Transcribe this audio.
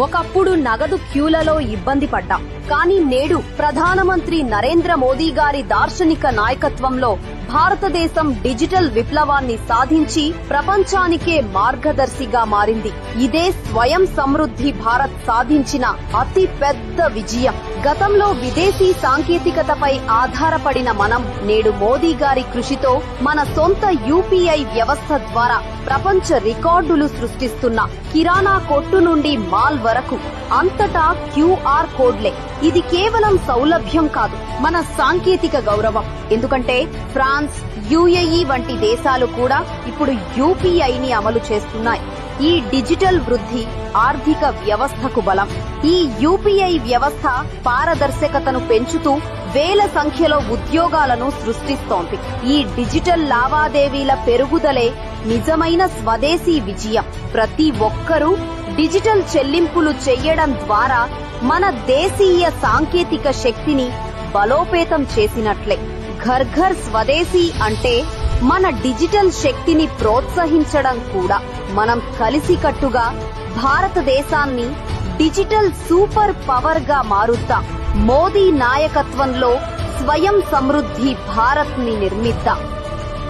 ఒకప్పుడు నగదు క్యూలలో ఇబ్బంది పడ్డాం. కానీ నేడు ప్రధానమంత్రి నరేంద్ర మోదీ గారి దార్శనిక నాయకత్వంలో భారతదేశం డిజిటల్ విప్లవాన్ని సాధించి ప్రపంచానికే మార్గదర్శిగా మారింది. ఇదే స్వయం సమృద్ధి భారత్ సాధించిన అతి పెద్ద విజయం. గతంలో విదేశీ సాంకేతికతపై ఆధారపడిన మనం నేడు మోదీ గారి కృషితో మన సొంత యూపీఐ వ్యవస్థ ద్వారా ప్రపంచ రికార్డులు సృష్టిస్తున్న కిరాణా కొట్టు నుండి మాల్ వరకు అంతటా క్యూఆర్ కోడ్లే. ఇది కేవలం సౌలభ్యం కాదు, మన సాంకేతిక గౌరవం. ఎందుకంటే ఫ్రాన్స్, యుఏఈ వంటి దేశాలు కూడా ఇప్పుడు యూపీఐని అమలు చేస్తున్నాయి. ఈ డిజిటల్ వృద్ధి ఆర్థిక వ్యవస్థకు బలం. ఈ యూపీఐ వ్యవస్థ పారదర్శకతను పెంచుతూ వేల సంఖ్యలో ఉద్యోగాలను సృష్టిస్తోంది. ఈ డిజిటల్ లావాదేవీల పెరుగుదలే నిజమైన స్వదేశీ విజయం. ప్రతి ఒక్కరూ డిజిటల్ చెల్లింపులు చెయ్యడం ద్వారా మన దేశీయ సాంకేతిక శక్తిని బలోపేతం చేసినట్లే. ఘర్ ఘర్ స్వదేశీ అంటే మన డిజిటల్ శక్తిని ప్రోత్సహించడం కూడా. మనం కలిసికట్టుగా భారతదేశాన్ని డిజిటల్ సూపర్ పవర్ గా మారుద్దాం. మోదీ నాయకత్వంలో స్వయం సమృద్ధి భారత్ ని నిర్మిద్దాం.